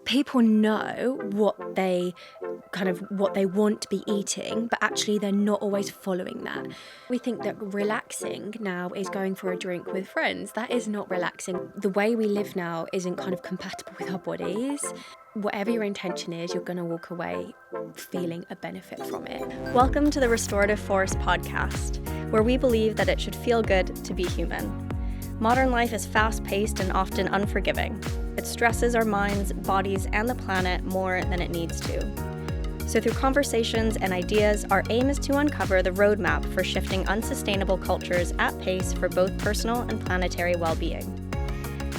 people know what they want to be eating, but actually they're not always following that. We think that relaxing now is going for a drink with friends. That is not relaxing. The way we live now isn't kind of compatible with our bodies. Whatever your intention is, you're going to walk away feeling a benefit from it. Welcome to the Restorative Force podcast, where we believe that it should feel good to be human. Modern life is fast-paced and often unforgiving. It stresses our minds, bodies, and the planet more than it needs to. So through conversations and ideas, our aim is to uncover the roadmap for shifting unsustainable cultures at pace for both personal and planetary well-being.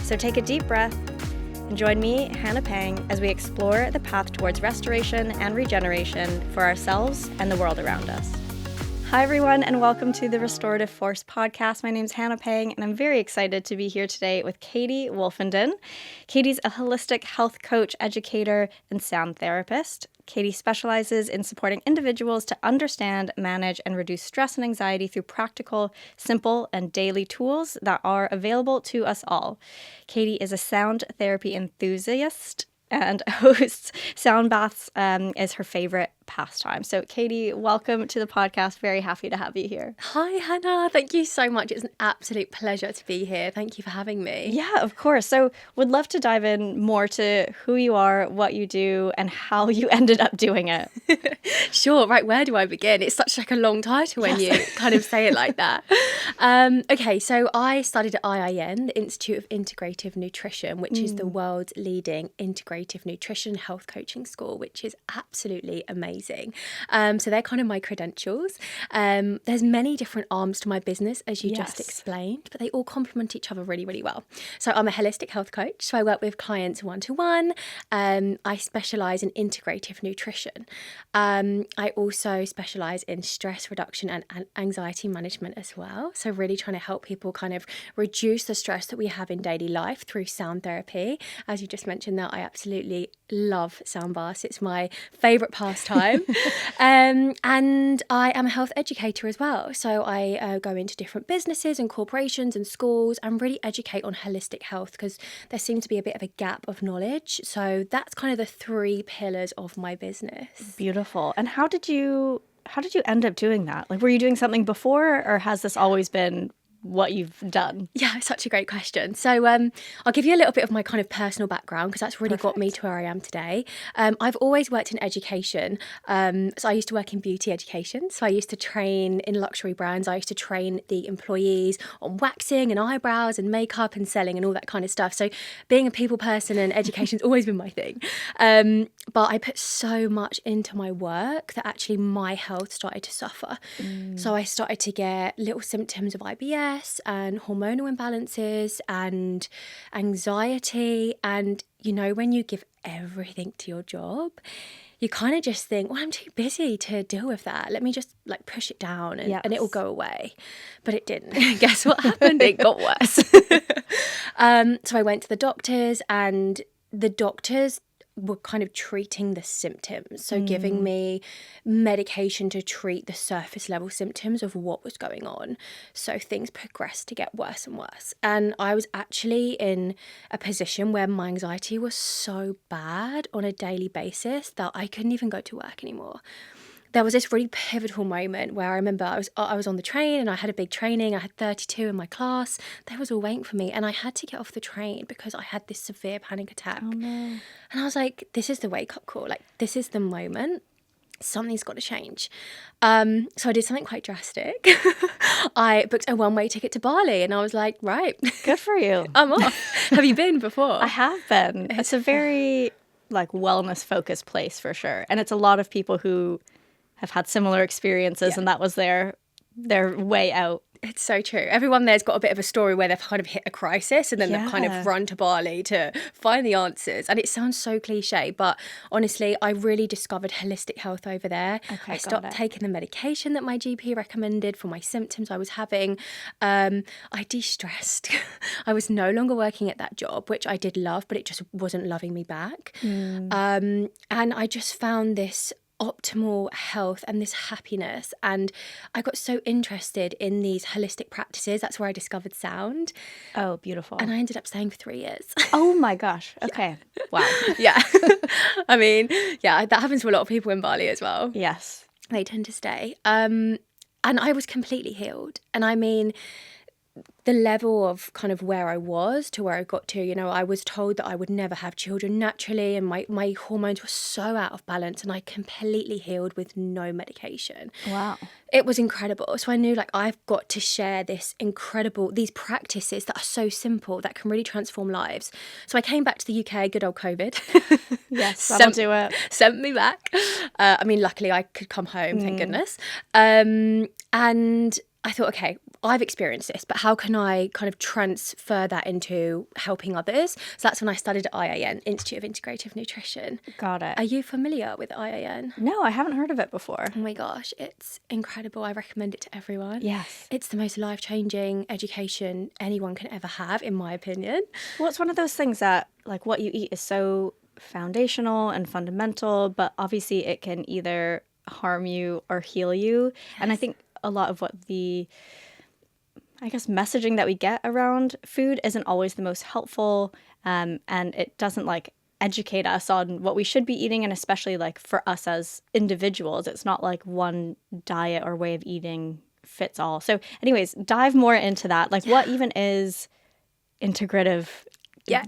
So take a deep breath and join me, Hannah Pang, as we explore the path towards restoration and regeneration for ourselves and the world around us. Hi everyone, and welcome to the Restorative Force podcast. My name is Hannah Pang, and I'm very excited to be here today with Katie Wolfenden. Katie's a holistic health coach, educator, and sound therapist. Katie specializes in supporting individuals to understand, manage, and reduce stress and anxiety through practical, simple, and daily tools that are available to us all. Katie is a sound therapy enthusiast and hosts sound baths is her favorite pastime. So Katie, welcome to the podcast. Very happy to have you here. Hi, Hannah. Thank you so much. It's an absolute pleasure to be here. Thank you for having me. Yeah, of course. So would love to dive in more to who you are, what you do, and how you ended up doing it. Sure. Right. Where do I begin? It's such like a long title when you kind of say it like that. Okay. So I studied at IIN, the Institute of Integrative Nutrition, which is the world's leading integrative nutrition health coaching school, which is absolutely amazing. So they're kind of my credentials. There's many different arms to my business, as you just explained, but they all complement each other really, really well. So I'm a holistic health coach. So I work with clients one-to-one. I specialise in integrative nutrition. I also specialise in stress reduction and anxiety management as well. So really trying to help people kind of reduce the stress that we have in daily life through sound therapy. As you just mentioned that, I absolutely love sound baths. It's my favourite pastime. And I am a health educator as well. So I go into different businesses and corporations and schools and really educate on holistic health because there seems to be a bit of a gap of knowledge. So that's kind of the three pillars of my business. Beautiful. And how did you end up doing that? Like, were you doing something before, or has this always been what you've done? Yeah, it's such a great question. So I'll give you a little bit of my kind of personal background because that's really got me to where I am today. I've always worked in education. So I used to work in beauty education. So I used to train in luxury brands. I used to train the employees on waxing and eyebrows and makeup and selling and all that kind of stuff. So being a people person and education's always been my thing. But I put so much into my work that actually my health started to suffer. So I started to get little symptoms of IBS and hormonal imbalances and anxiety. And, you know, when you give everything to your job, you kind of just think, well, I'm too busy to deal with that. Let me just like push it down and it will go away. But it didn't. Guess what happened? It got worse. So I went to the doctors, and the doctors were kind of treating the symptoms. So giving me medication to treat the surface level symptoms of what was going on. So things progressed to get worse and worse. And I was actually in a position where my anxiety was so bad on a daily basis that I couldn't even go to work anymore. There was this really pivotal moment where I remember I was on the train and I had a big training. I had 32 in my class. They was all waiting for me, and I had to get off the train because I had this severe panic attack. Oh, no. And I was like, this is the wake-up call. Like, this is the moment. Something's got to change. So I did something quite drastic. I booked a one-way ticket to Bali, and I was like, right. Good for you. I'm off. Have you been before? I have been. It's a very like wellness-focused place for sure. And it's a lot of people who have had similar experiences, and that was their way out. It's so true. Everyone there's got a bit of a story where they've kind of hit a crisis and then they've kind of run to Bali to find the answers. And it sounds so cliche, but honestly, I really discovered holistic health over there. Okay, I stopped taking the medication that my GP recommended for my symptoms I was having. I de-stressed. I was no longer working at that job, which I did love, but it just wasn't loving me back. And I just found this optimal health and this happiness, and I got so interested in these holistic practices. That's where I discovered sound. Oh, beautiful. And I ended up staying for 3 years. Oh my gosh. Okay. Wow. Yeah. I mean, yeah, that happens to a lot of people in Bali as well. Yes. They tend to stay. And I was completely healed. And I mean, the level of kind of where I was to where I got to, I was told that I would never have children naturally, and my hormones were so out of balance, and I completely healed with no medication. Wow. It was incredible. So I knew, like, I've got to share these practices that are so simple that can really transform lives. So I came back to the UK, good old COVID. Yes, that'll do it. Sent me back. I mean, luckily I could come home, thank goodness. And I thought, okay, I've experienced this, but how can I kind of transfer that into helping others? So that's when I studied at IAN, Institute of Integrative Nutrition. Got it. Are you familiar with IAN? No, I haven't heard of it before. Oh my gosh, it's incredible. I recommend it to everyone. Yes. It's the most life-changing education anyone can ever have, in my opinion. Well, it's one of those things that, like, what you eat is so foundational and fundamental, but obviously it can either harm you or heal you. Yes. And I think a lot of what messaging that we get around food isn't always the most helpful, and it doesn't, like, educate us on what we should be eating, and especially, like, for us as individuals, it's not like one diet or way of eating fits all. So anyways, dive more into that. Like, what even is integrative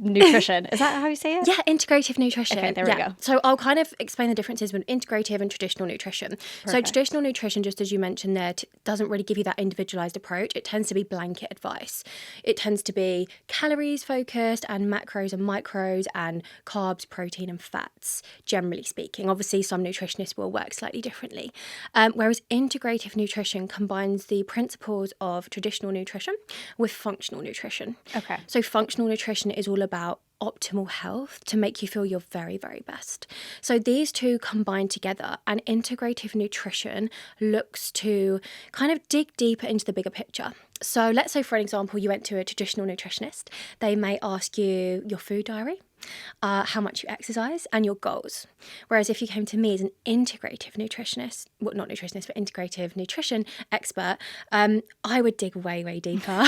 nutrition? Is that how you say it? Yeah, integrative nutrition. Okay, there we go. So I'll kind of explain the differences between integrative and traditional nutrition. Perfect. So traditional nutrition, just as you mentioned there, doesn't really give you that individualized approach. It tends to be blanket advice. It tends to be calories focused and macros and micros and carbs, protein and fats, generally speaking. Obviously, some nutritionists will work slightly differently. Whereas integrative nutrition combines the principles of traditional nutrition with functional nutrition. Okay. So functional nutrition is all about optimal health to make you feel your very, very best. So these two combine together, and integrative nutrition looks to kind of dig deeper into the bigger picture. So let's say, for an example, you went to a traditional nutritionist. They may ask you your food diary, how much you exercise, and your goals. Whereas if you came to me as an integrative nutritionist, well, not nutritionist, but integrative nutrition expert, I would dig way, way deeper.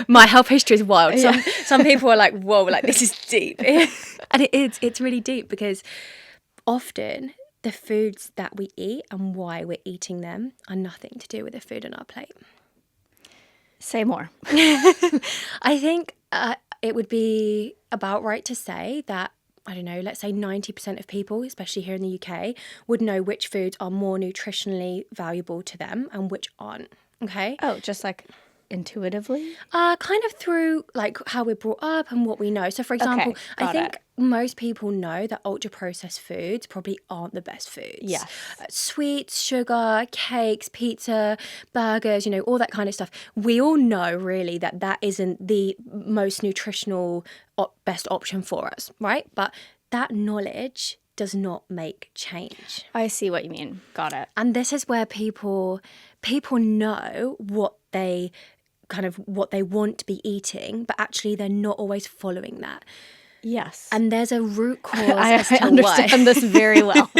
My health history is wild. Some people are like, whoa, like, this is deep. And it's really deep, because often the foods that we eat and why we're eating them are nothing to do with the food on our plate. Say more. I think it would be about right to say that, I don't know, let's say 90% of people, especially here in the UK, would know which foods are more nutritionally valuable to them and which aren't. Okay? Oh, just like intuitively? Kind of through, like, how we're brought up and what we know. So, for example, Okay, I think most people know that ultra-processed foods probably aren't the best foods. Yes. Sweets, sugar, cakes, pizza, burgers, all that kind of stuff. We all know, really, that isn't the most nutritional best option for us, right? But that knowledge does not make change. I see what you mean. Got it. And this is where people know what they want to be eating, but actually they're not always following that. Yes. And there's a root cause I as to understand this very well.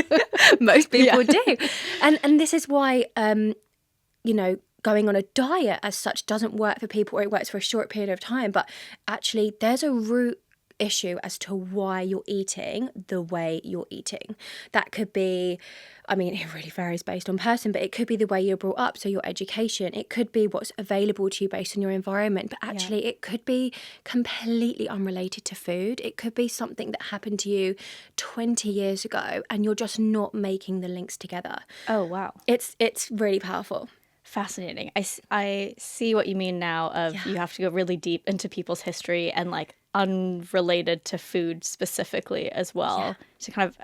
Most people do. And this is why, going on a diet as such doesn't work for people, or it works for a short period of time. But actually, there's a root issue as to why you're eating the way you're eating. That could be, I mean, it really varies based on person, but it could be the way you're brought up, so your education. It could be what's available to you based on your environment, but actually it could be completely unrelated to food. It could be something that happened to you 20 years ago and you're just not making the links together. Oh, wow. It's really powerful. Fascinating. I see what you mean now of you have to go really deep into people's history and, like, unrelated to food specifically as well to kind of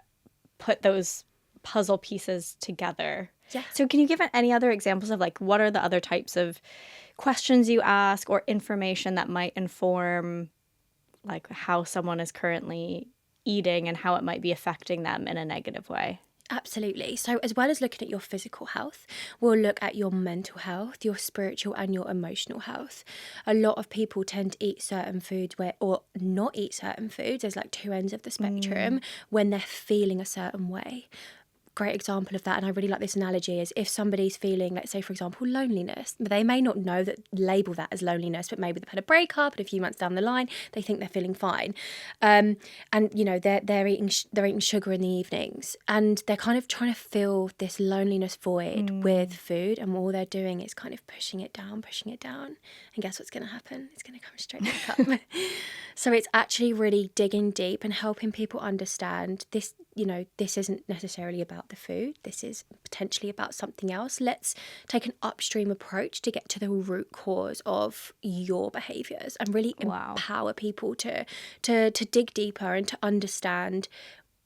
put those puzzle pieces together. Yeah. So can you give any other examples of, like, what are the other types of questions you ask or information that might inform, like, how someone is currently eating and how it might be affecting them in a negative way? Absolutely. So as well as looking at your physical health, we'll look at your mental health, your spiritual and your emotional health. A lot of people tend to eat certain foods or not eat certain foods. There's like two ends of the spectrum when they're feeling a certain way. great example of that, and I really like this analogy, is if somebody's feeling, let's say, for example, loneliness, they may not label that as loneliness, but maybe they've had a breakup and a few months down the line, they think they're feeling fine. And, you know, they're eating sugar in the evenings, and they're kind of trying to fill this loneliness void with food, and all they're doing is kind of pushing it down. And guess what's going to happen? It's going to come straight back up. So it's actually really digging deep and helping people understand this, you know, this isn't necessarily about the food. This is potentially about something else. Let's take an upstream approach to get to the root cause of your behaviours and really empower people to dig deeper and to understand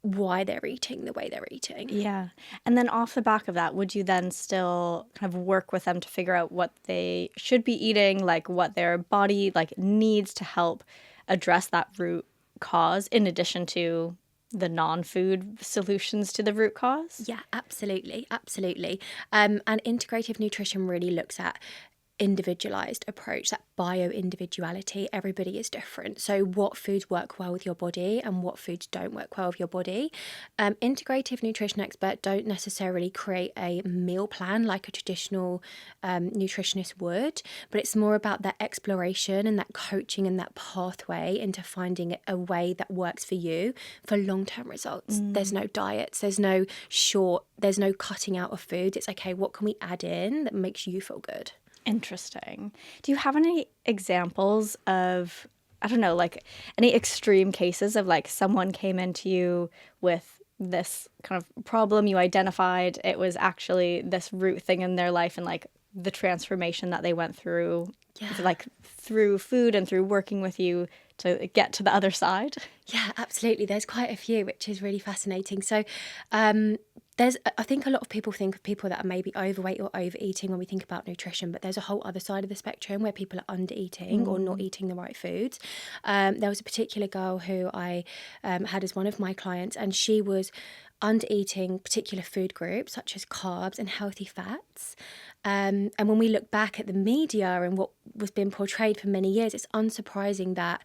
why they're eating the way they're eating. Yeah. And then off the back of that, would you then still kind of work with them to figure out what they should be eating, like what their body like needs to help address that root cause, in addition to the non-food solutions to the root cause? Yeah, absolutely. And integrative nutrition really looks at individualized approach, that bio-individuality. Everybody is different, so what foods work well with your body and what foods don't work well with your body. Integrative nutrition expert don't necessarily create a meal plan like a traditional nutritionist would, but it's more about that exploration and that coaching and that pathway into finding a way that works for you for long-term results. There's no diets, there's no cutting out of foods. It's okay, what can we add in that makes you feel good? Interesting. Do you have any examples of, I don't know, like any extreme cases of like someone came into you with this kind of problem, you identified it was actually this root thing in their life, and like the transformation that they went through, like through food and through working with you to get to the other side? Yeah, absolutely. There's quite a few, which is really fascinating. So I think a lot of people think of people that are maybe overweight or overeating when we think about nutrition, but there's a whole other side of the spectrum where people are undereating or not eating the right foods. There was a particular girl who I had as one of my clients, and she was undereating particular food groups such as carbs and healthy fats. And when we look back at the media and what was being portrayed for many years, it's unsurprising that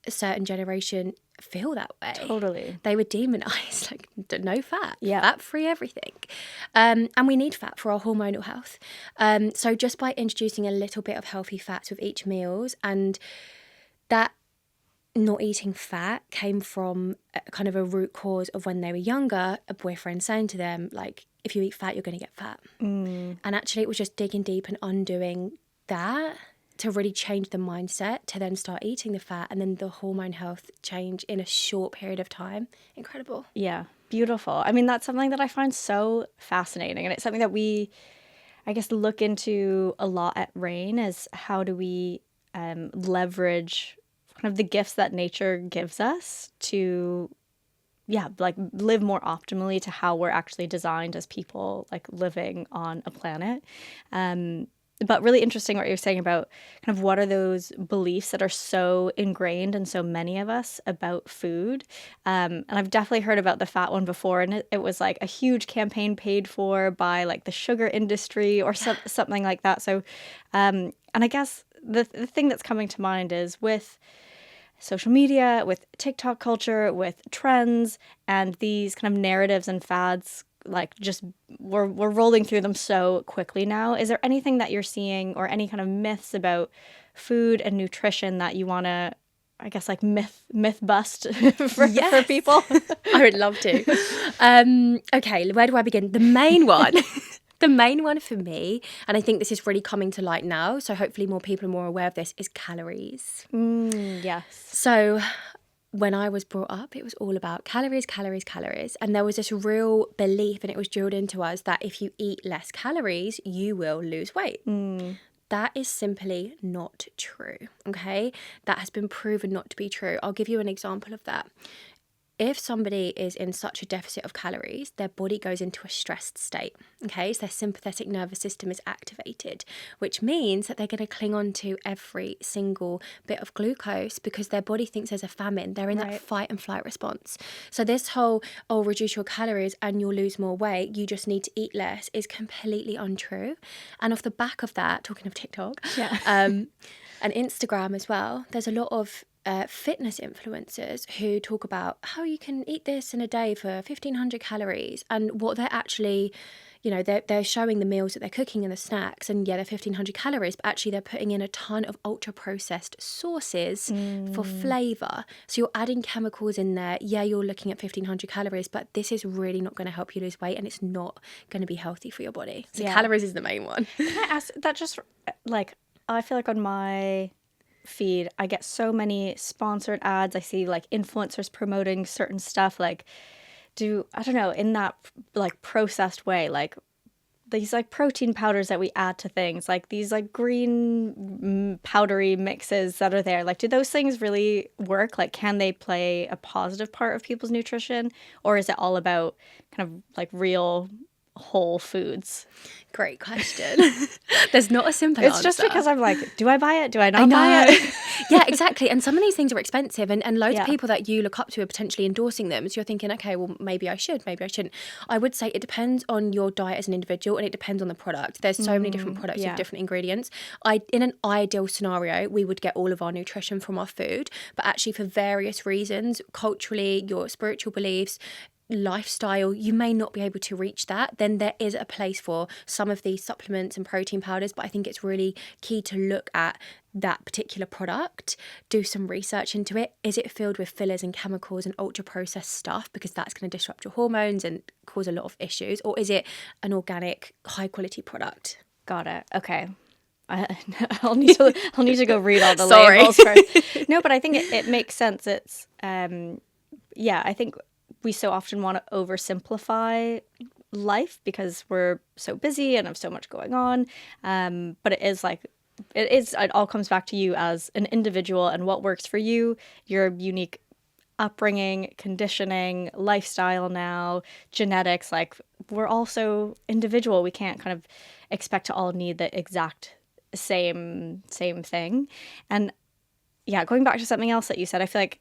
a certain generation feel that way. Totally. They were demonized, like no fat, Yeah. fat-free everything. And we need fat for our hormonal health. So just by introducing a little bit of healthy fats with each meals, and that not eating fat came from kind of a root cause of when they were younger, a boyfriend saying to them, like, if you eat fat, you're going to get fat. And actually it was just digging deep and undoing that to really change the mindset to then start eating the fat, and then the hormone health change in a short period of time. Incredible. Yeah, beautiful. I mean, that's something that I find so fascinating, and it's something that we, I guess, look into a lot at Rain, is how do we leverage kind of the gifts that nature gives us to, like live more optimally to how we're actually designed as people, like living on a planet. But really interesting what you're saying about kind of what are those beliefs that are so ingrained in so many of us about food. And I've definitely heard about the fat one before, and it was like a huge campaign paid for by like the sugar industry or something like that. So, and I guess the thing that's coming to mind is with social media, with TikTok culture, with trends, and these kind of narratives and fads, like just we're rolling through them so quickly now. Is there anything that you're seeing or any kind of myths about food and nutrition that you want to, I guess, like myth bust for people? I would love to. Okay, where do I begin? The main one. The main one for me, and I think this is really coming to light now, so hopefully more people are more aware of this, is calories. Yes. So when I was brought up, it was all about calories. And there was this real belief, and it was drilled into us, that if you eat less calories, you will lose weight. That is simply not true, okay? That has been proven not to be true. I'll give you an example of that. If somebody is in such a deficit of calories, their body goes into a stressed state, okay? So their sympathetic nervous system is activated, which means that they're going to cling on to every single bit of glucose because their body thinks there's a famine. They're in that fight and flight response. So this whole, reduce your calories and you'll lose more weight, you just need to eat less, is completely untrue. And off the back of that, talking of TikTok, and Instagram as well, there's a lot of fitness influencers who talk about how you can eat this in a day for 1,500 calories, and what they're actually, they're showing the meals that they're cooking and the snacks, and yeah, they're 1,500 calories, but actually they're putting in a ton of ultra processed sauces for flavour. So you're adding chemicals in there. Yeah, you're looking at 1,500 calories, but this is really not going to help you lose weight, and it's not going to be healthy for your body. So calories is the main one. Can I ask that? Just like, I feel like on my feed I get so many sponsored ads. I see like influencers promoting certain stuff, like I don't know, in that like processed way, like these like protein powders that we add to things, like these like green powdery mixes that are there. Like, do those things really work? Like, can they play a positive part of people's nutrition, or is it all about kind of like real whole foods? Great question. There's not a simple answer. It's just because I'm like, do I buy it? Do I not buy it? Yeah, exactly. And some of these things are expensive, and loads of people that you look up to are potentially endorsing them. So you're thinking, okay, well, maybe I should, maybe I shouldn't. I would say it depends on your diet as an individual, and it depends on the product. There's so many different products with different ingredients. In an ideal scenario, we would get all of our nutrition from our food, but actually for various reasons, culturally, your spiritual beliefs, lifestyle, you may not be able to reach that. Then there is a place for some of these supplements and protein powders, but I think it's really key to look at that particular product, do some research into it. Is it filled with fillers and chemicals and ultra processed stuff, because that's going to disrupt your hormones and cause a lot of issues, or is it an organic high quality product? Got it. Okay. I'll need to go read all the labels first. No, but I think it makes sense. It's I think we so often want to oversimplify life because we're so busy and have so much going on. But it all comes back to you as an individual and what works for you, your unique upbringing, conditioning, lifestyle now, genetics. Like, we're all so individual. We can't kind of expect to all need the exact same thing. And yeah, going back to something else that you said, I feel like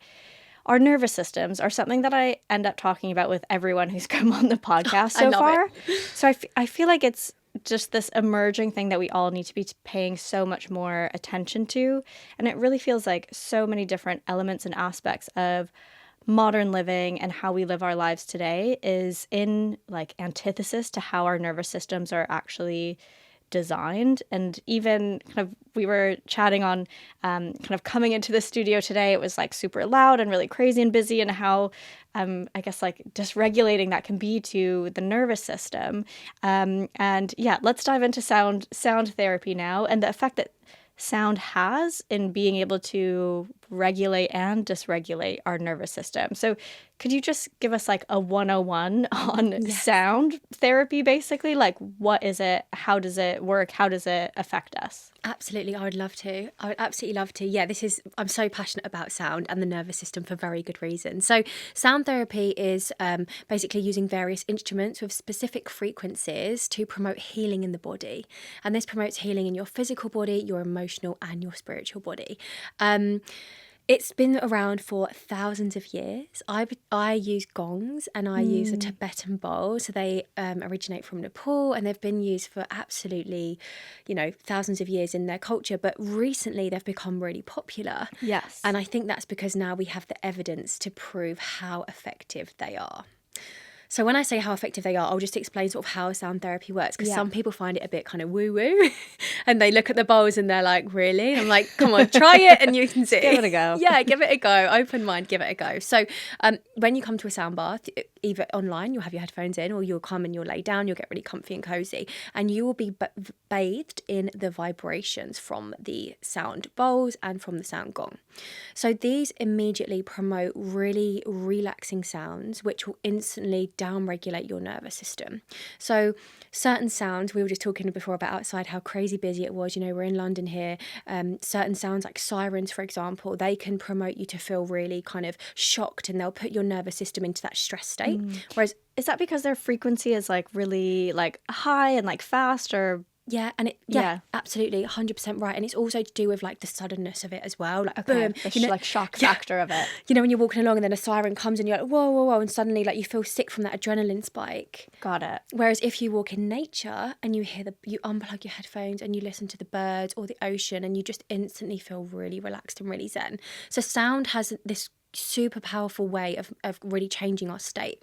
our nervous systems are something that I end up talking about with everyone who's come on the podcast so far. So I feel like it's just this emerging thing that we all need to be paying so much more attention to. And it really feels like so many different elements and aspects of modern living and how we live our lives today is in like antithesis to how our nervous systems are actually designed. And even kind of, we were chatting on kind of coming into the studio today, it was like super loud and really crazy and busy, and how I guess like dysregulating that can be to the nervous system. And yeah, let's dive into sound therapy now, and the effect that sound has in being able to regulate and dysregulate our nervous system. So could you just give us like a 101 on sound therapy, basically? Like, what is it? How does it work? How does it affect us? Absolutely. I would love to. I would absolutely love to. Yeah, I'm so passionate about sound and the nervous system for very good reason. So sound therapy is basically using various instruments with specific frequencies to promote healing in the body. And this promotes healing in your physical body, your emotional and your spiritual body. It's been around for thousands of years. I use gongs, and I use a Tibetan bowl. So they originate from Nepal, and they've been used for absolutely, thousands of years in their culture. But recently they've become really popular. Yes. And I think that's because now we have the evidence to prove how effective they are. So when I say how effective they are, I'll just explain sort of how sound therapy works, because some people find it a bit kind of woo-woo and they look at the bowls and they're like, really? And I'm like, come on, try it and you can see. Give it a go. Yeah, give it a go. Open mind, give it a go. So when you come to a sound bath, either online, you'll have your headphones in, or you'll come and you'll lay down, you'll get really comfy and cozy, and you will be bathed in the vibrations from the sound bowls and from the sound gong. So these immediately promote really relaxing sounds, which will instantly downregulate your nervous system. So certain sounds, we were just talking before about outside, how crazy busy it was. We're in London here. Certain sounds like sirens, for example, they can promote you to feel really kind of shocked, and they'll put your nervous system into that stress state. Whereas, is that because their frequency is like really like high and like fast, or Yeah, and absolutely, 100% right. And it's also to do with like the suddenness of it as well. Like, boom, the shock factor of it. You know, when you're walking along and then a siren comes and you're like, whoa, whoa, whoa, and suddenly like you feel sick from that adrenaline spike. Got it. Whereas if you walk in nature and you unplug your headphones and you listen to the birds or the ocean, and you just instantly feel really relaxed and really zen. So sound has this super powerful way of really changing our state.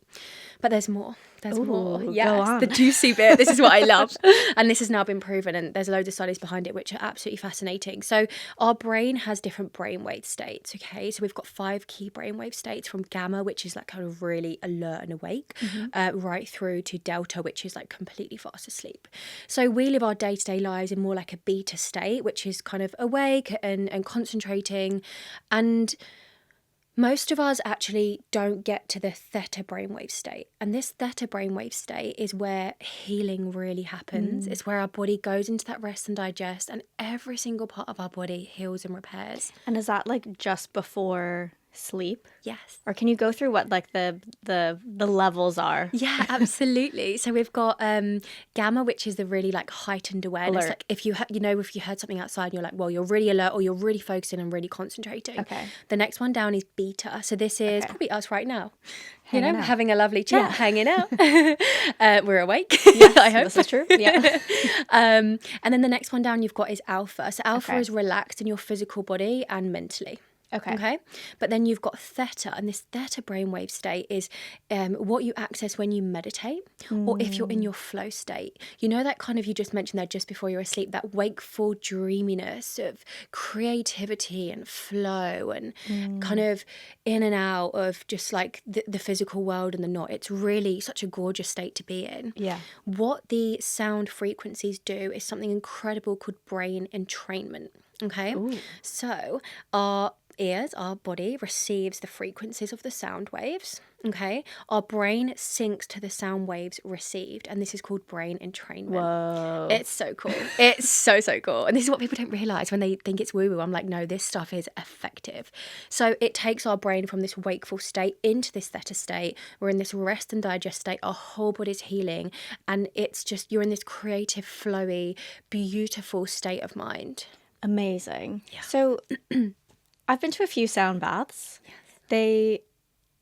But there's more. There's more. Go Yes, on. the juicy bit. This is what I love. And this has now been proven, and there's loads of studies behind it which are absolutely fascinating. So our brain has different brainwave states, okay? So we've got 5 key brainwave states, from gamma, which is like kind of really alert and awake, right through to delta, which is like completely fast asleep. So we live our day-to-day lives in more like a beta state, which is kind of awake and concentrating. And most of us actually don't get to the theta brainwave state. And this theta brainwave state is where healing really happens. It's where our body goes into that rest and digest, and every single part of our body heals and repairs. And is that like just before sleep? Yes. Or can you go through what like the levels are? Yeah, absolutely. So we've got gamma, which is the really like heightened awareness. Alert. Like if you if you heard something outside and you're like, well, you're really alert or you're really focusing and really concentrating. Okay. The next one down is beta. So this is probably us right now. Hanging out. Having a lovely chat, hanging out. We're awake. Yes, I hope. this is true. Yeah. And then the next one down you've got is alpha. So alpha Okay. is relaxed in your physical body and mentally. Okay. But then you've got theta, and this theta brainwave state is what you access when you meditate or if you're in your flow state. You know, that kind of, you just mentioned there just before you're asleep, that wakeful dreaminess of creativity and flow and kind of in and out of just like the physical world and the not. It's really such a gorgeous state to be in. Yeah. What the sound frequencies do is something incredible called brain entrainment. Okay. Ooh. So our ears, our body receives the frequencies of the sound waves. Okay. Our brain syncs to the sound waves received, and this is called brain entrainment. Whoa. It's so cool. It's so cool. And this is what people don't realize when they think it's woo-woo. I'm like, no, this stuff is effective. So it takes our brain from this wakeful state into this theta state. We're in this rest and digest state. Our whole body's healing, and it's just, you're in this creative, flowy, beautiful state of mind. Amazing. Yeah. So I've been to a few sound baths. Yes.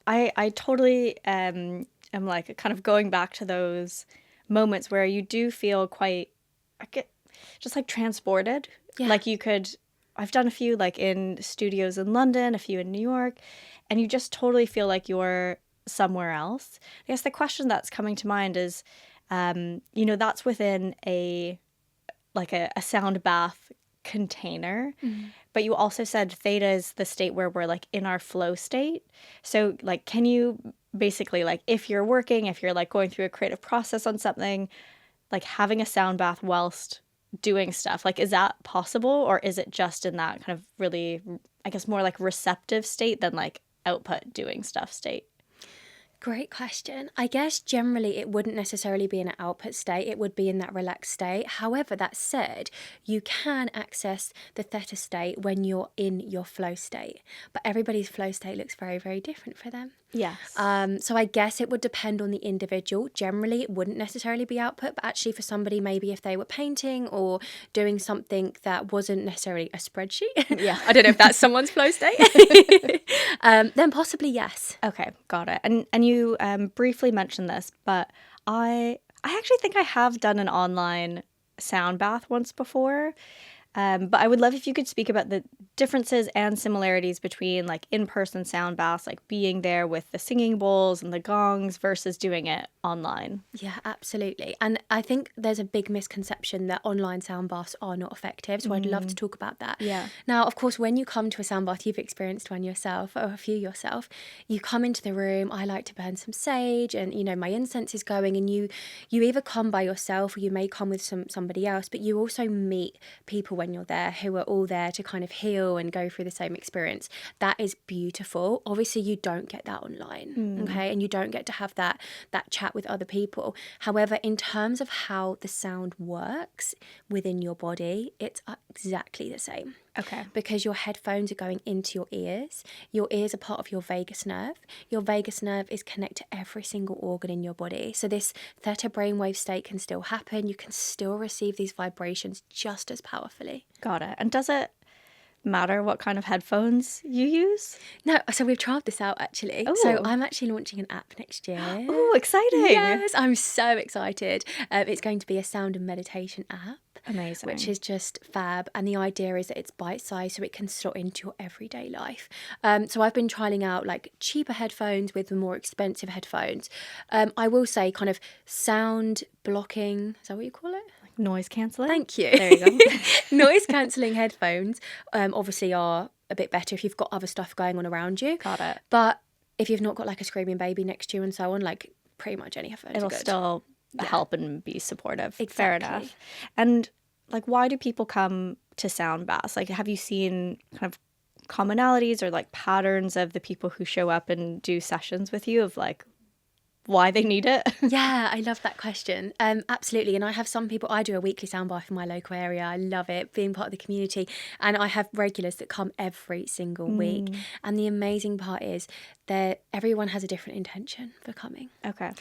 I totally am like kind of going back to those moments where you do feel quite, just like transported. Yeah. Like I've done a few like in studios in London, a few in New York, and you just totally feel like you're somewhere else. I guess the question that's coming to mind is, that's within a sound bath container. But you also said theta is the state where we're like in our flow state. So like, can you basically, like, if you're working, if you're like going through a creative process on something, like having a sound bath whilst doing stuff, like, is that possible, or is it just in that kind of really, I guess, more like receptive state than like output doing stuff state? Great question. I guess generally it wouldn't necessarily be in an output state. It would be in that relaxed state. However, that said, you can access the theta state when you're in your flow state. But everybody's flow state looks very, very different for them. Yes. So I guess it would depend on the individual. Generally, it wouldn't necessarily be output, but actually for somebody, maybe if they were painting or doing something that wasn't necessarily a spreadsheet. Yeah. I don't know if that's someone's flow state. Then possibly yes. Okay, got it. And you briefly mentioned this, but I actually think I have done an online sound bath once before. But I would love if you could speak about the differences and similarities between like in-person sound baths, like being there with the singing bowls and the gongs versus doing it online. Yeah, absolutely. And I think there's a big misconception that online sound baths are not effective. So I'd love to talk about that. Yeah. Now, of course, when you come to a sound bath, you've experienced one yourself or a few yourself. You come into the room. I like to burn some sage, and my incense is going. And you either come by yourself or you may come with somebody else. But you also meet people when you're there who are all there to kind of heal and go through the same experience. That is beautiful. Obviously, you don't get that online, okay? And you don't get to have that chat with other people. However, in terms of how the sound works within your body, it's exactly the same. Okay. Because your headphones are going into your ears. Your ears are part of your vagus nerve. Your vagus nerve is connected to every single organ in your body. So this theta brainwave state can still happen. You can still receive these vibrations just as powerfully. Got it. And does it matter what kind of headphones you use? No, so we've tried this out actually. So I'm actually launching an app next year. Oh, exciting. Yes, I'm so excited. It's going to be a sound and meditation app. Amazing. Which is just fab. And the idea is that it's bite-sized so it can slot into your everyday life. So I've been trialing out like cheaper headphones with the more expensive headphones. I will say kind of sound blocking, is that what you call it? Noise cancelling? Thank you. There you go. Noise cancelling headphones obviously are a bit better if you've got other stuff going on around you. Got it. But if you've not got like a screaming baby next to you and so on, like pretty much any headphones It'll are good. still help and be supportive. Exactly. Fair enough. And like, why do people come to sound baths? Like, have you seen kind of commonalities or like patterns of the people who show up and do sessions with you of like why they need it? Yeah, I love that question. Absolutely. And I have some people, I do a weekly sound bath in my local area. I love it, being part of the community. And I have regulars that come every single week. And the amazing part is that everyone has a different intention for coming. Okay.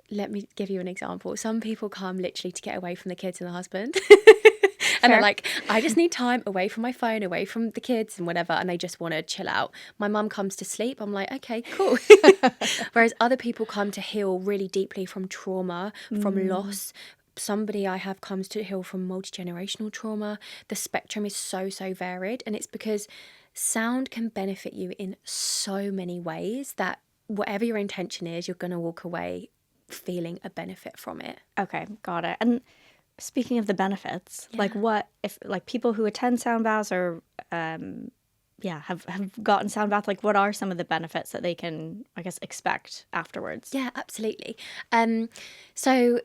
Let me give you an example. Some people come literally to get away from the kids and the husband. And Fair. they're like, I just need time away from my phone, away from the kids and whatever. And they just want to chill out. My mum comes to sleep. I'm like, okay, cool. Whereas other people come to heal really deeply from trauma, from loss. Somebody I have comes to heal from multi-generational trauma. The spectrum is so varied. And it's because sound can benefit you in so many ways that whatever your intention is, you're going to walk away feeling a benefit from it. Okay, got it. And speaking of the benefits, like what if like people who attend sound baths or have gotten sound bath, like what are some of the benefits that they can, I guess, expect afterwards? Yeah, absolutely. So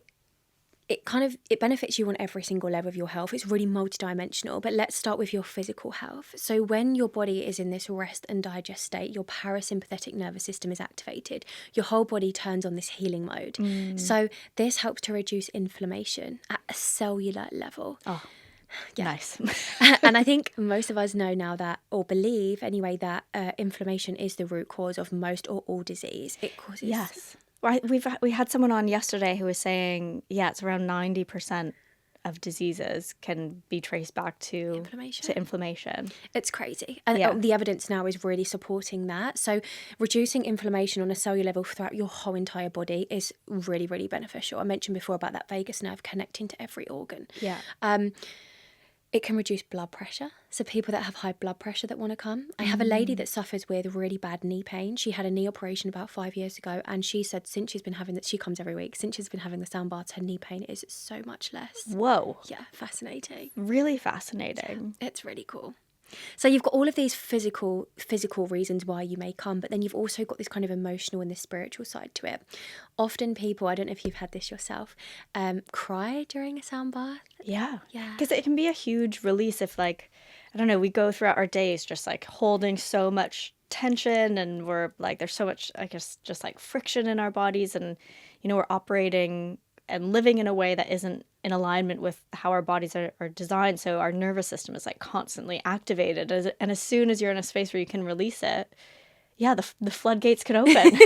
it benefits you on every single level of your health. It's really multidimensional, but let's start with your physical health. So when your body is in this rest and digest state, your parasympathetic nervous system is activated. Your whole body turns on this healing mode. So this helps to reduce inflammation at a cellular level. Oh, nice. And I think most of us know now that, or believe anyway, that inflammation is the root cause of most or all disease. It causes... Yes. Right, we had someone on yesterday who was saying, it's around 90% of diseases can be traced back to inflammation. It's crazy. And the evidence now is really supporting that. So reducing inflammation on a cellular level throughout your whole entire body is really, really beneficial. I mentioned before about that vagus nerve connecting to every organ. Yeah. It can reduce blood pressure. So people that have high blood pressure that want to come. I have a lady that suffers with really bad knee pain. She had a knee operation about 5 years ago. And she said since she's been having she comes every week. Since she's been having the sound baths, her knee pain is so much less. Whoa. Yeah, fascinating. Really fascinating. It's really cool. So you've got all of these physical reasons why you may come, but then you've also got this kind of emotional and this spiritual side to it. Often people, I don't know if you've had this yourself, cry during a sound bath. Yeah. Yeah. Because it can be a huge release if, like, I don't know, we go throughout our days just like holding so much tension and we're like, there's so much, I guess, just like friction in our bodies and, we're operating and living in a way that isn't in alignment with how our bodies are designed. So our nervous system is like constantly activated. And as soon as you're in a space where you can release it, the floodgates can open.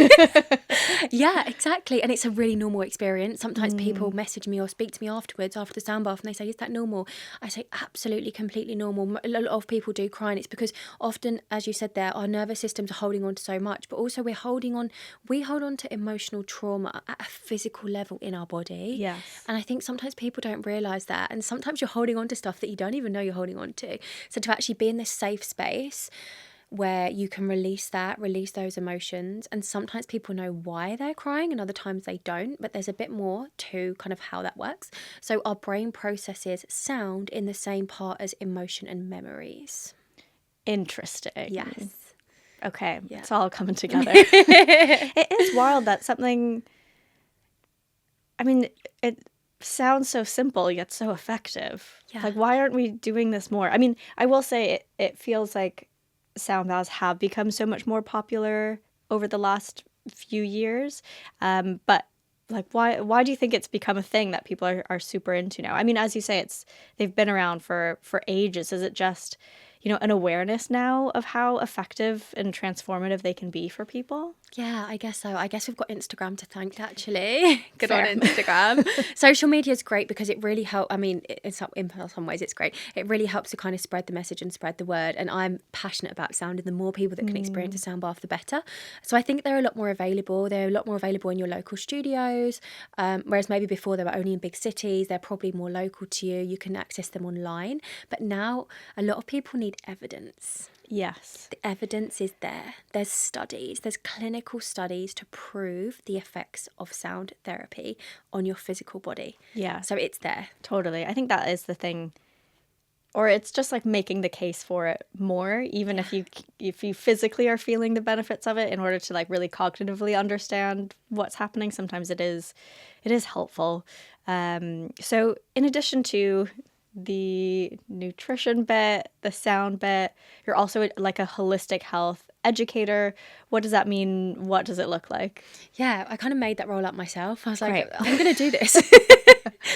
Yeah, exactly. And it's a really normal experience. Sometimes people message me or speak to me afterwards, after the sound bath, and they say, is that normal? I say, absolutely, completely normal. A lot of people do cry, and it's because often, as you said there, our nervous systems are holding on to so much, but also we hold on to emotional trauma at a physical level in our body. Yes. And I think sometimes people don't realise that. And sometimes you're holding on to stuff that you don't even know you're holding on to. So to actually be in this safe space where you can release those emotions. And sometimes people know why they're crying and other times they don't, but there's a bit more to kind of how that works. So our brain processes sound in the same part as emotion and memories. Interesting. Yes. Okay, Yeah. It's all coming together. It is wild that something, I mean, it sounds so simple yet so effective. Yeah. Like, why aren't we doing this more? I mean, I will say it feels like sound baths have become so much more popular over the last few years. But like, why do you think it's become a thing that people are super into now? I mean, as you say, they've been around for ages. Is it just, an awareness now of how effective and transformative they can be for people. Yeah, I guess so. I guess we've got Instagram to thank, actually. Good Fair. on Instagram. Social media is great because it really helps. I mean, in some ways it's great. It really helps to kind of spread the message and spread the word. And I'm passionate about sound, and the more people that can experience a sound bath, the better. So I think they're a lot more available. They're a lot more available in your local studios, whereas maybe before they were only in big cities. They're probably more local to you. You can access them online. But now a lot of people need evidence. Yes. The evidence is there. There's studies, there's clinical studies to prove the effects of sound therapy on your physical body. Yeah. So it's there. Totally. I think that is the thing. Or it's just like making the case for it more, even if you physically are feeling the benefits of it, in order to like really cognitively understand what's happening. Sometimes it is helpful. So in addition to the nutrition bit, the sound bit, you're also like a holistic health educator. What does that mean? What does it look like? Yeah, I kind of made that role up myself. I was like, Great. I'm going to do this.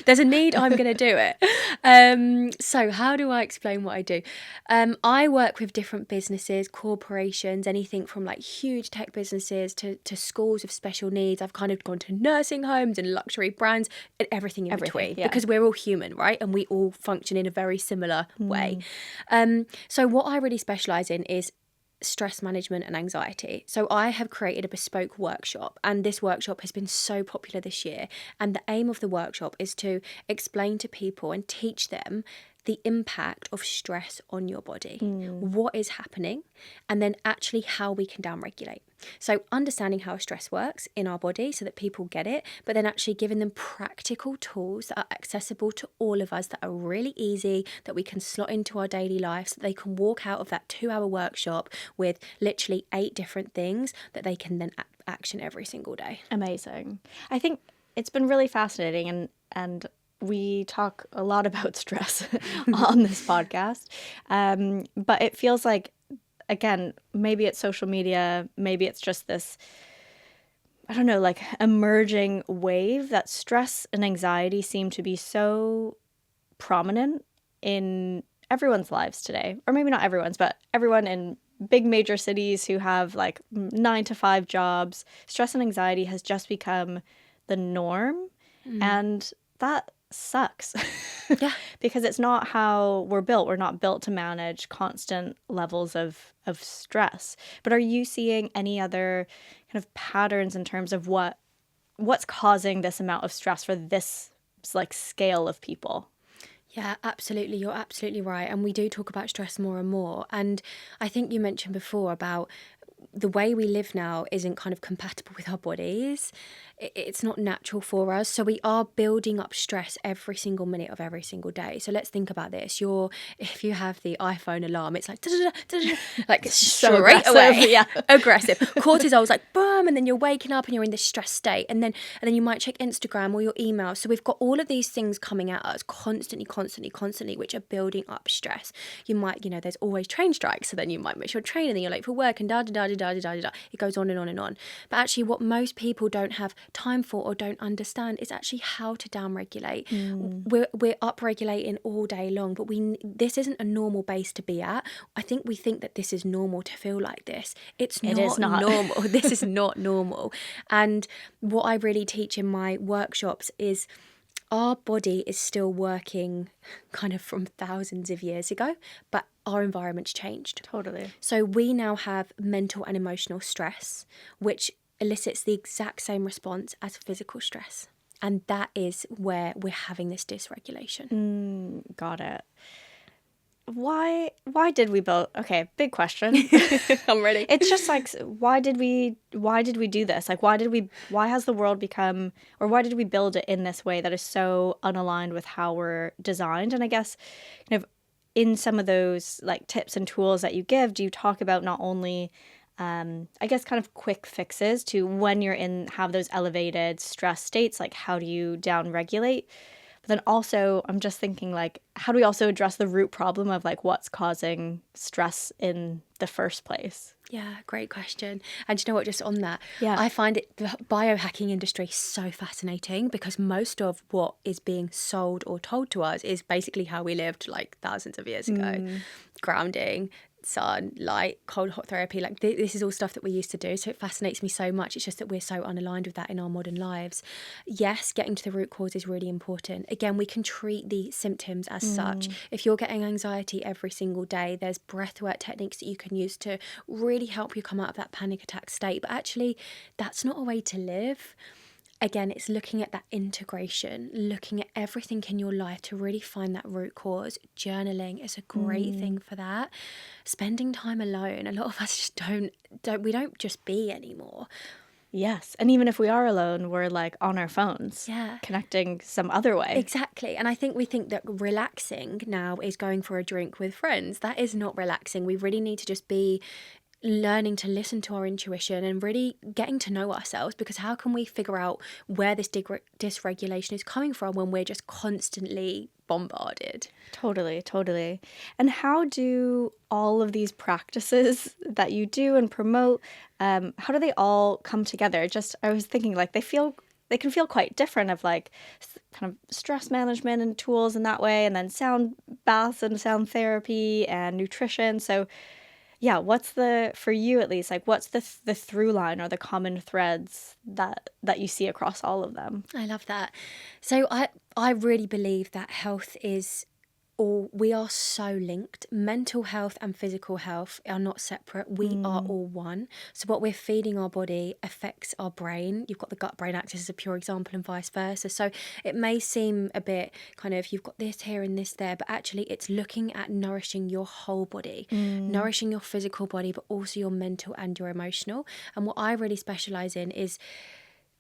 There's a need, I'm going to do it. So how do I explain what I do? I work with different businesses, corporations, anything from like huge tech businesses to schools with special needs. I've kind of gone to nursing homes and luxury brands and everything in between, yeah. because we're all human, right? And we all function in a very similar way. So what I really specialise in is stress management and anxiety. So I have created a bespoke workshop, and this workshop has been so popular this year. And the aim of the workshop is to explain to people and teach them the impact of stress on your body, what is happening, and then actually how we can downregulate. So understanding how stress works in our body so that people get it, but then actually giving them practical tools that are accessible to all of us, that are really easy, that we can slot into our daily life, so that they can walk out of that 2-hour workshop with literally 8 different things that they can then action every single day. Amazing. I think it's been really fascinating, and we talk a lot about stress on this podcast, but it feels like, again, maybe it's social media, maybe it's just this, I don't know, like emerging wave that stress and anxiety seem to be so prominent in everyone's lives today. Or maybe not everyone's, but everyone in big major cities who have like 9-to-5 jobs. Stress and anxiety has just become the norm. And that sucks. Yeah. Because it's not how we're built. We're not built to manage constant levels of stress. But are you seeing any other kind of patterns in terms of what's causing this amount of stress for this like scale of people? Yeah, absolutely. You're absolutely right. And we do talk about stress more and more. And I think you mentioned before about the way we live now isn't kind of compatible with our bodies. It's not natural for us. So we are building up stress every single minute of every single day. So let's think about this. If you have the iPhone alarm, it's like, like So straight aggressive, away. yeah. Aggressive. Cortisol's like, boom, and then you're waking up and you're in this stress state. And then you might check Instagram or your email. So we've got all of these things coming at us constantly, which are building up stress. You might, there's always train strikes. So then you might miss your train and then you're late for work and It goes on and on and on. But actually what most people don't have time for or don't understand is actually how to downregulate. We're upregulating all day long, but this isn't a normal base to be at. I think we think that this is normal to feel like this. It is not normal. This is not normal. And what I really teach in my workshops is our body is still working kind of from thousands of years ago, but our environment's changed. Totally. So we now have mental and emotional stress, which elicits the exact same response as physical stress. And that is where we're having this dysregulation. Got it. Why did we build? Okay, big question. I'm ready. It's just like, why did we do this? Like, why has the world become, or why did we build it in this way that is so unaligned with how we're designed? And I guess kind of in some of those like tips and tools that you give, do you talk about not only I guess kind of quick fixes to when you're have those elevated stress states, like how do you down regulate, But then also I'm just thinking like, how do we also address the root problem of like what's causing stress in the first place? Yeah, great question. And you know what, just on that, Yeah. I find the biohacking industry so fascinating because most of what is being sold or told to us is basically how we lived like thousands of years ago. Grounding, sun, light, cold, hot therapy, like this is all stuff that we used to do. So it fascinates me so much. It's just that we're so unaligned with that in our modern lives. Yes, getting to the root cause is really important. Again, we can treat the symptoms as such. If you're getting anxiety every single day, there's breathwork techniques that you can use to really help you come out of that panic attack state. But actually, that's not a way to live. Again, it's looking at that integration, looking at everything in your life to really find that root cause. Journaling is a great thing for that. Spending time alone. A lot of us just we don't just be anymore. Yes. And even if we are alone, we're like on our phones, Yeah. connecting some other way. Exactly. And I think we think that relaxing now is going for a drink with friends. That is not relaxing. We really need to just be learning to listen to our intuition and really getting to know ourselves, because how can we figure out where this dysregulation is coming from when we're just constantly bombarded? Totally, totally. And how do all of these practices that you do and promote, how do they all come together? Just, I was thinking like they can feel quite different of like kind of stress management and tools in that way, and then sound baths and sound therapy and nutrition. So yeah, for you at least, like what's the through line or the common threads that you see across all of them? I love that. So I really believe that health is we are so linked. Mental health and physical health are not separate. We are all one. So what we're feeding our body affects our brain. You've got the gut-brain axis as a pure example and vice versa. So it may seem a bit kind of, you've got this here and this there, but actually it's looking at nourishing your whole body, nourishing your physical body, but also your mental and your emotional. And what I really specialize in is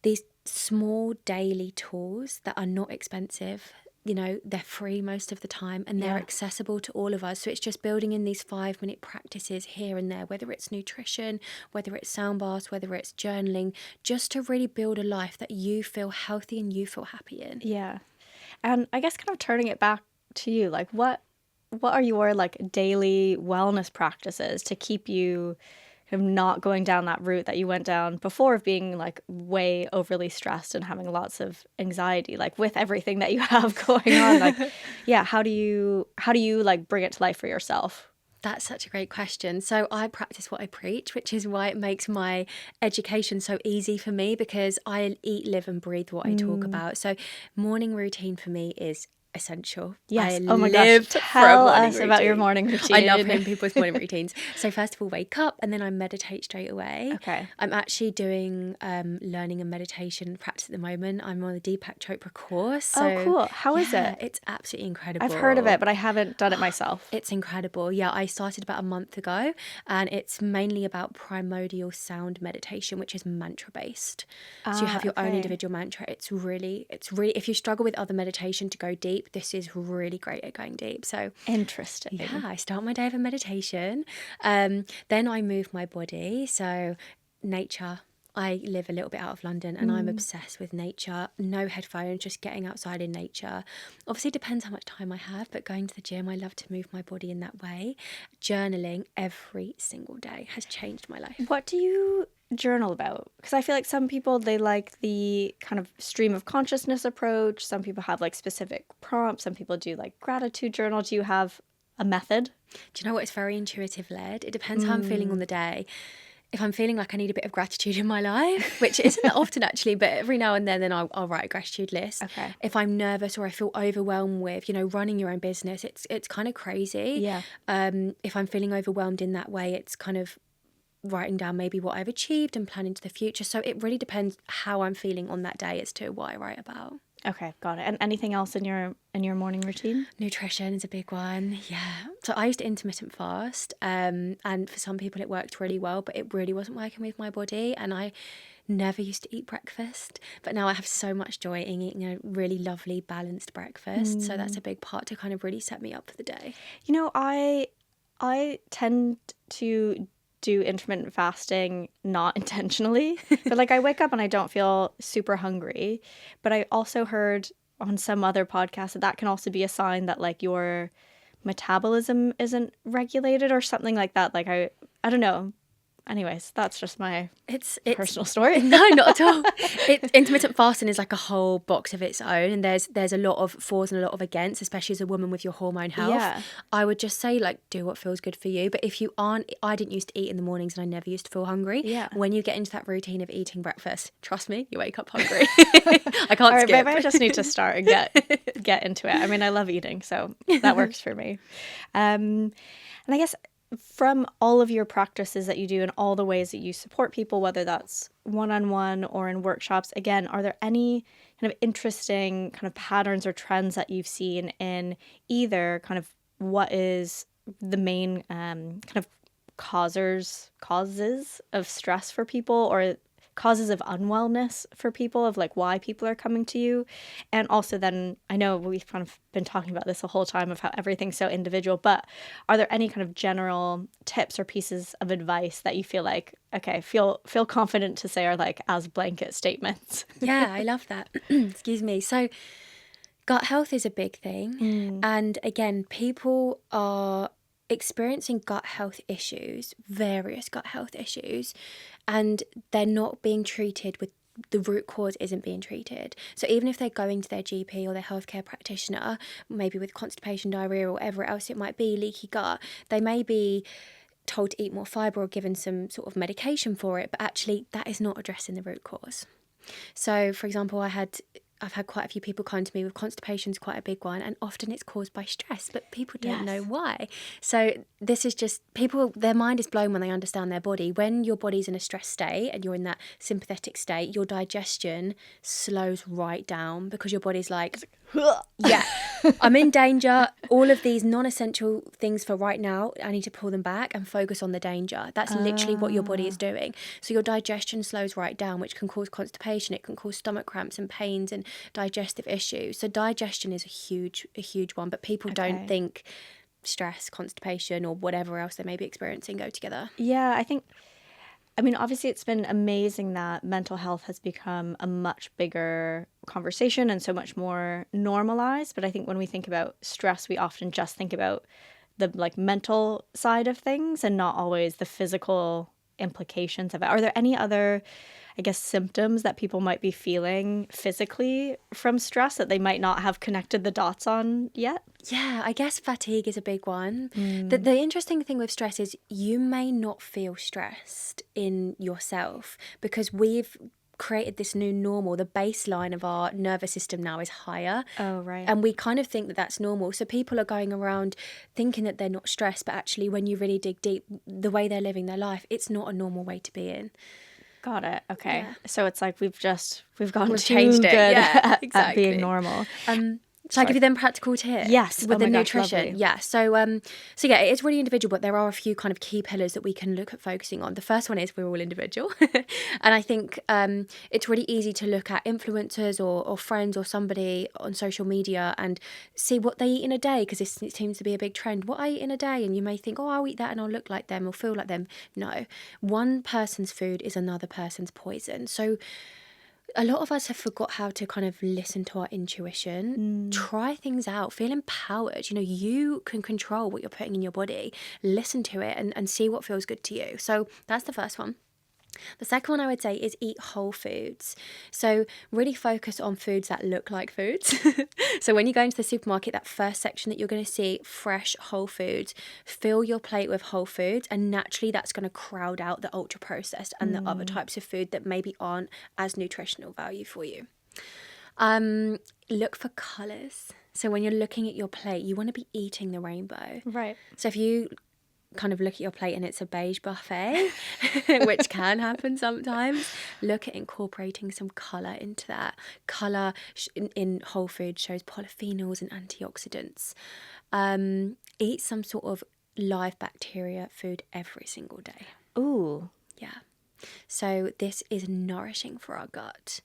these small daily tools that are not expensive. You know, they're free most of the time and they're accessible to all of us. So it's just building in these 5-minute practices here and there, whether it's nutrition, whether it's sound baths, whether it's journaling, just to really build a life that you feel healthy and you feel happy in. Yeah. And I guess kind of turning it back to you, like what are your like daily wellness practices to keep you kind of not going down that route that you went down before of being like way overly stressed and having lots of anxiety, like with everything that you have going on? Like, yeah, how do you like bring it to life for yourself? That's such a great question. So I practice what I preach, which is why it makes my education so easy for me, because I eat, live and breathe what I talk about. So morning routine for me is essential. Yes. I Oh my lived gosh. for a Tell morning us about your routine. morning routine. I love hearing people's morning routines. So first of all, wake up and then I meditate straight away. Okay. I'm actually doing learning and meditation practice at the moment. I'm on the Deepak Chopra course. So, oh, cool. How is it? It's absolutely incredible. I've heard of it, but I haven't done it myself. It's incredible. Yeah, I started about a month ago and it's mainly about primordial sound meditation, which is mantra based. So you have your own individual mantra. It's really, if you struggle with other meditation to go deep, this is really great at going deep. So interesting. Yeah, I start my day with a meditation. Then I move my body. So nature. I live a little bit out of London and I'm obsessed with nature. No headphones, just getting outside in nature. Obviously, it depends how much time I have, but going to the gym, I love to move my body in that way. Journaling every single day has changed my life. What do you journal about? Because I feel like some people, they like the kind of stream of consciousness approach. Some people have like specific prompts. Some people do like gratitude journal. Do you have a method? Do you know what? It's very intuitive led. It depends how I'm feeling on the day. If I'm feeling like I need a bit of gratitude in my life, which isn't that often actually, but every now and then I'll write a gratitude list. Okay. If I'm nervous or I feel overwhelmed with, running your own business, it's kind of crazy. Yeah. If I'm feeling overwhelmed in that way, it's kind of writing down maybe what I've achieved and planning to the future. So it really depends how I'm feeling on that day as to what I write about. Okay, got it. And anything else in your morning routine? Nutrition is a big one. Yeah. So I used to intermittent fast, and for some people it worked really well, but it really wasn't working with my body. And I never used to eat breakfast, but now I have so much joy in eating a really lovely balanced breakfast. So that's a big part to kind of really set me up for the day. I tend to do intermittent fasting not intentionally, but like I wake up and I don't feel super hungry. But I also heard on some other podcast that can also be a sign that like your metabolism isn't regulated or something like that. Like I don't know. Anyways, that's just my It's personal story. No, not at all. Intermittent fasting is like a whole box of its own, and there's a lot of fors and a lot of against, especially as a woman with your hormone health. Yeah. I would just say like do what feels good for you. But if you aren't, I didn't used to eat in the mornings, and I never used to feel hungry. Yeah. When you get into that routine of eating breakfast, trust me, you wake up hungry. I can't All right, skip. maybe I just need to start and get into it. I mean, I love eating, so that works for me. And I guess from all of your practices that you do and all the ways that you support people, whether that's one-on-one or in workshops, again, are there any kind of interesting kind of patterns or trends that you've seen in either kind of what is the main kind of causes of stress for people, or causes of unwellness for people, of like why people are coming to you? And also then, I know we've kind of been talking about this the whole time of how everything's so individual, but are there any kind of general tips or pieces of advice that you feel like, okay, feel confident to say are like as blanket statements? Yeah, I love that. Excuse me. So gut health is a big thing. And again, people are experiencing gut health issues, various gut health issues, and they're not being treated with the root cause isn't being treated. So even if they're going to their GP or their healthcare practitioner, maybe with constipation, diarrhea, or whatever else it might be, leaky gut, they may be told to eat more fibre or given some sort of medication for it, but actually that is not addressing the root cause. So, for example, I've had quite a few people come to me with constipation is quite a big one, and often it's caused by stress, but people don't know why. So this is just people, their mind is blown when they understand their body. When your body's in a stress state and you're in that sympathetic state, your digestion slows right down because your body's like, yeah, I'm in danger. All of these non-essential things for right now, I need to pull them back and focus on the danger. That's literally what your body is doing. So your digestion slows right down, which can cause constipation. It can cause stomach cramps and pains and digestive issues. So digestion is a huge one, but people don't think stress, constipation, or whatever else they may be experiencing go together. Yeah, I mean, obviously, it's been amazing that mental health has become a much bigger conversation and so much more normalized. But I think when we think about stress, we often just think about the like mental side of things and not always the physical implications of it. Are there any other, I guess, symptoms that people might be feeling physically from stress that they might not have connected the dots on yet? Yeah, I guess fatigue is a big one. The interesting thing with stress is you may not feel stressed in yourself because we've created this new normal. The baseline of our nervous system now is higher. Oh, right. And we kind of think that that's normal. So people are going around thinking that they're not stressed, but actually when you really dig deep, the way they're living their life, it's not a normal way to be in. Got it. Okay. Yeah. So it's like we've gotten too changed it. good Yeah, at being normal. Shall I give you them practical tips? Yes. With Oh the my gosh, nutrition. lovely. Yeah. So yeah, it is really individual, but there are a few kind of key pillars that we can look at focusing on. The first one is we're all individual. And I think it's really easy to look at influencers or friends or somebody on social media and see what they eat in a day, because this seems to be a big trend. What I eat in a day, and you may think, oh, I'll eat that and I'll look like them or feel like them. No. One person's food is another person's poison. So a lot of us have forgot how to kind of listen to our intuition, try things out, feel empowered. You know, you can control what you're putting in your body, listen to it and see what feels good to you. So that's the first one. The second one I would say is eat whole foods. So really focus on foods that look like foods. So when you go into the supermarket, that first section that you're going to see, fresh whole foods, fill your plate with whole foods, and naturally that's going to crowd out the ultra processed and the other types of food that maybe aren't as nutritional value for you. Look for colours. So when you're looking at your plate, you want to be eating the rainbow. Right. So if you kind of look at your plate and it's a beige buffet, which can happen sometimes, look at incorporating some colour into that. Colour in whole food shows polyphenols and antioxidants. Eat some sort of live bacteria food every single day. Ooh. Yeah. So this is nourishing for our gut.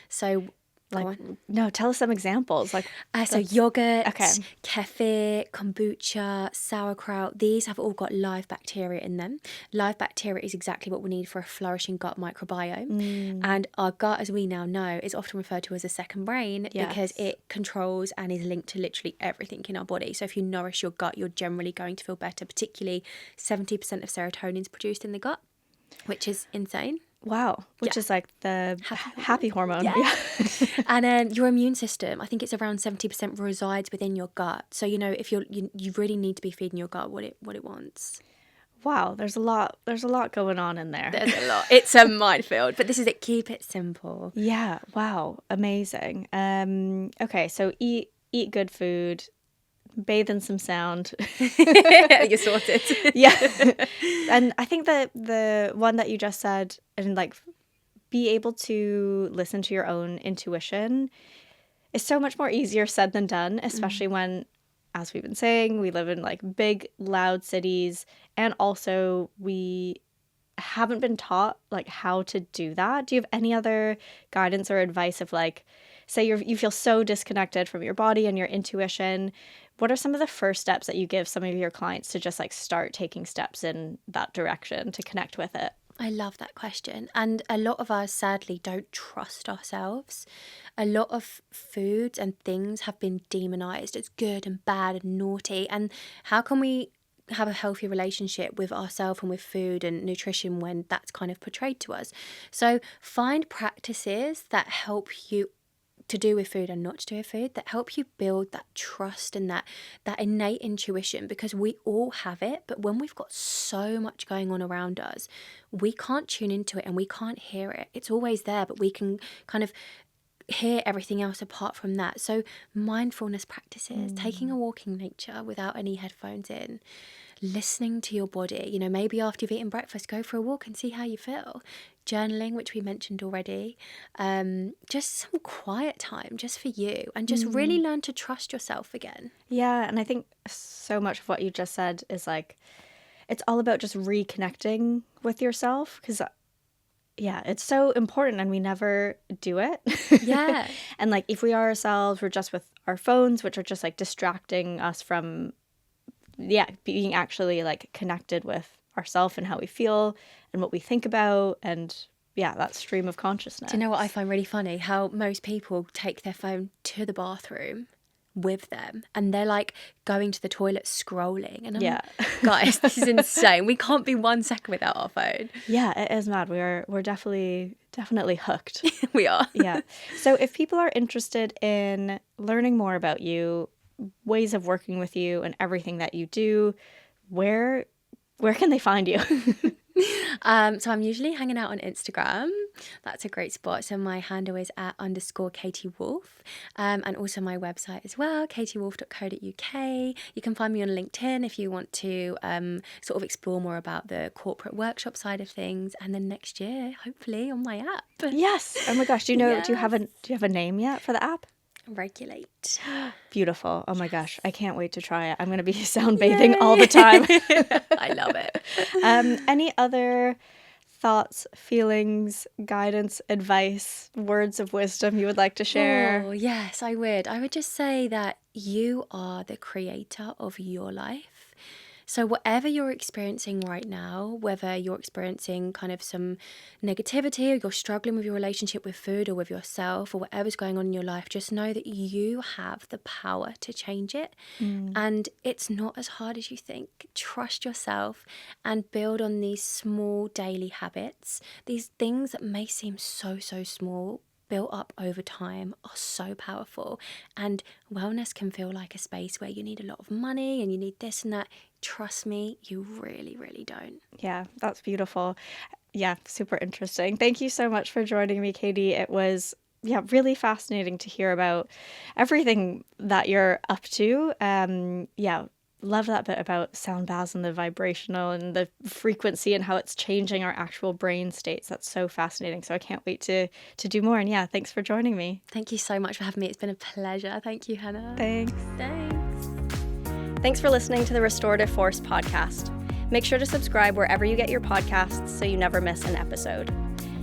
So No, tell us some examples. So yogurt, Okay. kefir, kombucha, sauerkraut, these have all got live bacteria in them. Live bacteria is exactly what we need for a flourishing gut microbiome. And our gut, as we now know, is often referred to as a second brain because it controls and is linked to literally everything in our body. So if you nourish your gut, you're generally going to feel better. Particularly 70% of serotonin is produced in the gut, which is insane. Wow, which is like the happy hormone. Yeah. And then your immune system, I think it's around 70% resides within your gut. So, if you really need to be feeding your gut what it wants. Wow, there's a lot going on in there. There's a lot. It's a minefield, but this is it. Keep it simple. Yeah, wow, amazing. Okay, so eat good food, bathe in some sound. You're sorted. Yeah. And I think that the one that you just said, and be able to listen to your own intuition, is so much more easier said than done, especially when, as we've been saying, we live in big, loud cities, and also we haven't been taught how to do that. Do you have any other guidance or advice of say you feel so disconnected from your body and your intuition? What are some of the first steps that you give some of your clients to just start taking steps in that direction to connect with it? I love that question. And a lot of us sadly don't trust ourselves. A lot of foods and things have been demonized as good and bad and naughty. And how can we have a healthy relationship with ourselves and with food and nutrition when that's kind of portrayed to us? So find practices that help you to do with food and not to do with food, that help you build that trust and that innate intuition, because we all have it, but when we've got so much going on around us, we can't tune into it and we can't hear it. It's always there, but we can kind of hear everything else apart from that. So mindfulness practices, taking a walk in nature without any headphones in, listening to your body, maybe after you've eaten breakfast, go for a walk and see how you feel. Journaling, which we mentioned already, just some quiet time just for you, and just really learn to trust yourself again. Yeah, and I think so much of what you just said is it's all about just reconnecting with yourself, because it's so important and we never do it. Yeah. And if we are ourselves, we're just with our phones, which are just distracting us from being actually connected with ourselves and how we feel and what we think about, and that stream of consciousness. Do you know what I find really funny? How most people take their phone to the bathroom with them and they're going to the toilet scrolling, and I'm guys, this is insane. We can't be 1 second without our phone. Yeah, it is mad. We're definitely hooked. We are. Yeah. So if people are interested in learning more about you, ways of working with you and everything that you do, where can they find you? So I'm usually hanging out on Instagram. That's a great spot. So my handle is @_KatieWolf, and also my website as well, katiewolf.co.uk. You can find me on LinkedIn if you want to sort of explore more about the corporate workshop side of things, and then next year, hopefully, on my app. Yes. Oh my gosh. Do you have a name yet for the app? Regulate. Beautiful. Oh my gosh. I can't wait to try it. I'm going to be sound bathing all the time. I love it. Any other thoughts, feelings, guidance, advice, words of wisdom you would like to share? Oh, yes, I would. I would just say that you are the creator of your life. So whatever you're experiencing right now, whether you're experiencing kind of some negativity, or you're struggling with your relationship with food or with yourself, or whatever's going on in your life, just know that you have the power to change it. And it's not as hard as you think. Trust yourself and build on these small daily habits. These things that may seem so small, built up over time, are so powerful. And wellness can feel like a space where you need a lot of money and you need this and that. Trust me, you really, really don't. Yeah, that's beautiful. Yeah, super interesting. Thank you so much for joining me, Katie. It was really fascinating to hear about everything that you're up to. Love that bit about sound baths and the vibrational and the frequency and how it's changing our actual brain states. That's so fascinating. So I can't wait to do more. And thanks for joining me. Thank you so much for having me. It's been a pleasure. Thank you, Hannah. Thanks. Thanks for listening to the Restorative Force podcast. Make sure to subscribe wherever you get your podcasts so you never miss an episode.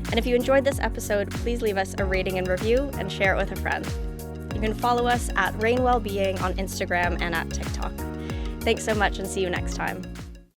And if you enjoyed this episode, please leave us a rating and review and share it with a friend. You can follow us at Rain Wellbeing on Instagram and at TikTok. Thanks so much and see you next time.